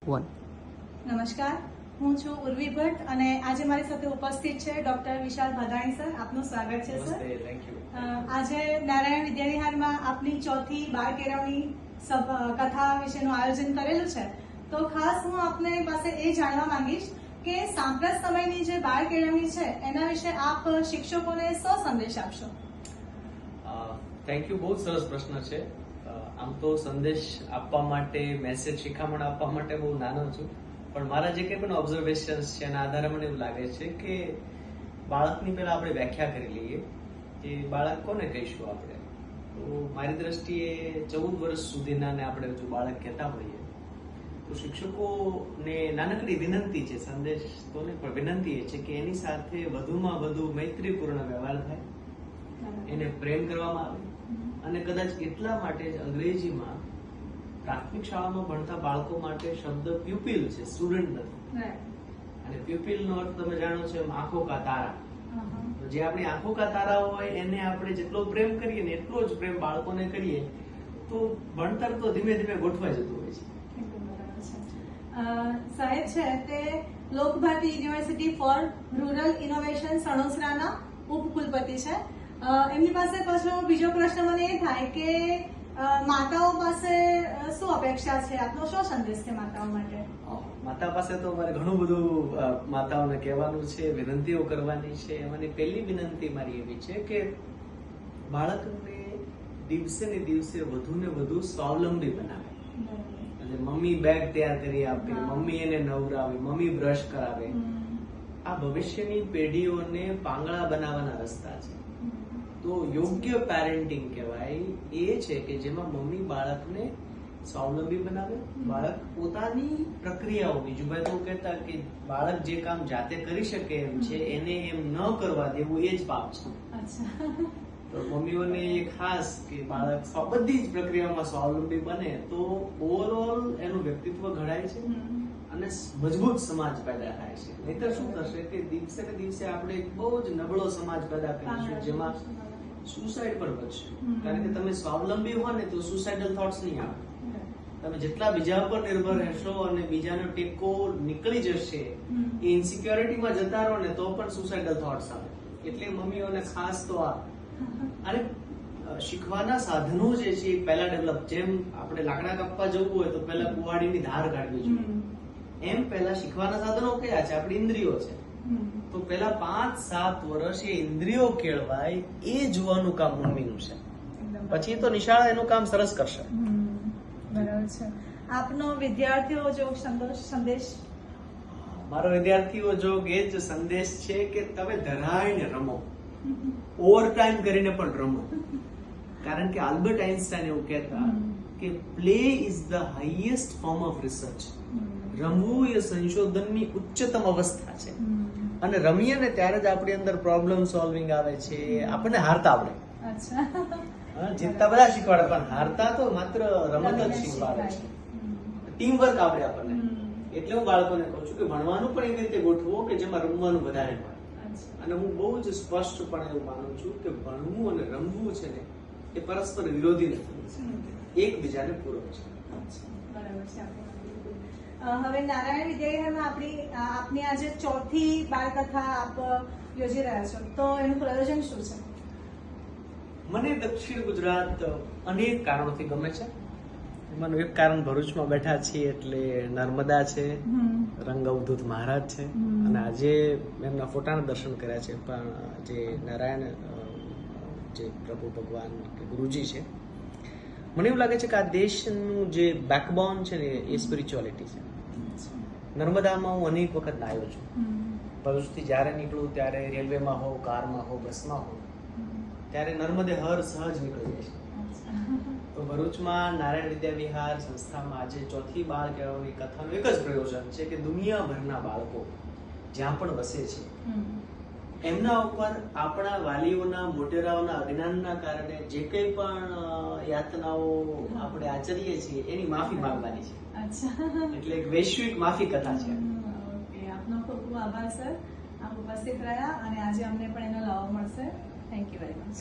1. નમસ્કાર, હું છું ઉર્વી ભટ્ટ અને આજે મારી સાથે ઉપસ્થિત છે ડોક્ટર વિશાલ ભાદાણી સર. આપનું સ્વાગત છે સર. આજે નારાયણ વિદ્યાવિહારમાં આપની ચોથી બાળ કેળવણી કથા વિશેનું આયોજન કરેલું છે. તો ખાસ હું આપને પાસે એ જાણવા માંગીશ કે સાંપ્રત સમયની જે બાળ કેળવણી છે એના વિશે આપ શિક્ષકોને શો સંદેશ આપશો? Thank you. બહુ સરસ પ્રશ્ન છે. આમ તો સંદેશ આપવા માટે, મેસેજ શિખામણ આપવા માટે બહુ નાનો છું, પણ મારા જે કંઈ પણ ઓબ્ઝર્વેશન્સ છે એના આધારે મને એવું લાગે છે કે બાળકની પહેલા આપણે વ્યાખ્યા કરી લઈએ કે બાળક કોને કહીશું આપણે. તો મારી દ્રષ્ટિએ 14 વર્ષ સુધીના આપણે જો બાળક કહેતા હોઈએ તો શિક્ષકોને નાનકડી વિનંતી છે, સંદેશ તો નહીં પણ વિનંતી એ છે કે એની સાથે વધુમાં વધુ મૈત્રીપૂર્ણ વ્યવહાર થાય, એને પ્રેમ કરવામાં આવે. અને કદાચ એટલા માટે જ અંગ્રેજીમાં પ્રાથમિક શાળામાં ભણતા બાળકો માટે શબ્દ પ્યુપિલ છે, સ્ટુડન્ટ નથી. અને પ્યુપિલ નો અર્થ તમે જાણો છો, આંખો કા તારા. જે આપણી આંખો કા તારા હોય એને આપણે જેટલો પ્રેમ કરીએ ને એટલો જ પ્રેમ બાળકોને કરીએ તો ભણતર તો ધીમે ધીમે ગોઠવાઈ જતું હોય છે. સાહેબ છે તે Lokbharti university for rural innovation સણોસરાના ઉપકુલપતિ છે. એમની પાસે પાછો બીજો પ્રશ્ન મને એ થાય કે માતાઓ પાસે શું અપેક્ષા છે? આપનો શું સંદેશ છે માતાઓ માટે? માતા પાસે તો મારે ઘણું બધું માતાઓને કહેવાનું છે, વિનંતીઓ કરવાની છે. એમાંની પહેલી વિનંતી મારી એવી છે કે બાળકને દિવસે ને દિવસે વધુ ને વધુ સ્વાવલંબી બનાવે. એટલે મમ્મી બેગ તૈયાર કરી આપે, મમ્મી એને નવરાવે, મમ્મી બ્રશ કરાવે. આ ભવિષ્યની પેઢીઓને પાંગળા બનાવવાના રસ્તા છે. તો યોગ્ય પેરેન્ટિંગ કહેવાય એ છે કે જેમાં મમ્મી બાળકને સ્વાવલંબી બનાવે, બાળક પોતાની પ્રક્રિયાઓ, બીજું ભાઈ તો કહેતા કે બાળક જે કામ જાતે કરી શકે એમ છે એને એમ ન કરવા દેવું એ જ પાપ છે. તો મમ્મીઓને એ ખાસ કે બાળક બધી જ પ્રક્રિયામાં સ્વાવલંબી બને તો ઓવરઓલ એનું વ્યક્તિત્વ ઘડાય છે અને મજબૂત સમાજ પેદા થાય છે. નહીતર શું થશે કે દિવસે ને દિવસે આપણે બહુ જ નબળો સમાજ પેદા કરીશું જેમાં સુસાઇડ પર વધશે. કારણ કે તમે સ્વાવલંબી હો ને તો સુસાઇડલ થોટ્સ નહીં આવે. તમે જેટલા બીજા પર નિર્ભર રહેશો અને બીજાનો ટેકો નીકળી જશે, એ ઇન્સિક્યોરિટીમાં જતા રહો ને તો પણ સુસાઇડલ થોટ્સ આવે. એટલે મમ્મીઓને ખાસ તો આ અને શીખવાના સાધનો જે છે પહેલા ડેવલપ, જેમ આપણે લાકડા કાપવા જવું હોય તો પહેલા કુવાડીની ધાર કાઢવી જોઈએ, એમ પહેલા શીખવાના સાધનો કયા છે? આપણી ઇન્દ્રિયો છે. તો પહેલા 5-7 વર્ષ એ ઇન્દ્રિયો કેળવાય એ જોવાનું કામ મમ્મીનું છે. પછી તો નિશાળા એનું કામ સરસ કરશે. બરાબર છે. આપનો વિદ્યાર્થીઓ જો સંદેશ? મારો વિદ્યાર્થીઓ જોગ એ જ સંદેશ છે કે તમે ધરાઈને રમો, ઓવર ટાઈમ કરીને પણ રમો. કારણ કે આલ્બર્ટ આઇન્સ્ટાઈન એવું કહેતા કે play is the highest form of research. રમવું એ સંશોધનની ઉચ્ચતમ અવસ્થા છે. અને રમીએ ને ત્યારે જ આપણી અંદર પ્રોબ્લેમ સોલ્વિંગ આવે છે. આપણને હારતા આવડે, જીતતા બધા શીખવાડે, પણ હારતા તો માત્ર રમત જ શીખવાડે છે. ટીમ વર્ક આવડે આપણને. એટલે હું બાળકોને કહું છું કે ભણવાનું પણ એવી રીતે ગોઠવો કે જેમાં રમવાનું વધારે મળે. અને હું બહુ જ સ્પષ્ટપણે એવું માનું છું કે ભણવું અને રમવું છે ને એ પરસ્પર વિરોધી નથી, એકબીજાને પૂરક છે. બરાબર છે. હવે નારાયણ વિદ્યાલયમાં આપની આજે ચોથી બાળકથા આપ યોજી રહ્યા છો, તો એનું પ્રયોજન શું છે? મને દક્ષિણ ગુજરાત અનેક કારણોથી ગમે છે. એમાંનું એક કારણ ભરૂચમાં બેઠા છીએ એટલે નર્મદા છે, રંગ અવધૂત મહારાજ છે, અને આજે એમના ફોટાના દર્શન કર્યા છે. પણ જે નારાયણ જે પ્રભુ ભગવાન કે ગુરુજી છે, મને એવું લાગે છે કે આ દેશનું જે બેકબોન છે ને એ સ્પિરિચ્યુઆલિટી છે. નર્મદામાં હું અનેક વખત નાહ્યો છું. ભરૂચથી જ્યારે નીકળું ત્યારે રેલવેમાં હો, કારમાં હો, બસમાં હો, ત્યારે નર્મદે હર સહજ નીકળી જાય છે. તો ભરૂચમાં નારાયણ વિદ્યા વિહાર સંસ્થામાં આજે ચોથી બાળ કેળવણી કથાનું એક જ પ્રયોજન છે કે દુનિયાભરના બાળકો જ્યાં પણ વસે છે એમના ઉપર આપણા વાલીઓના, મોટેરાઓના અજ્ઞાનના કારણે જે કંઈ પણ યાતનાઓ આપણે આચરીએ છીએ એની માફી માંગવાની છે. એટલે એક વૈશ્વિક માફી કથા છે. આપનો ખૂબ ખૂબ આભાર સર, આપ ઉપસ્થિત રહ્યા અને આજે અમને પણ એનો લાભ મળશે. Thank you very much.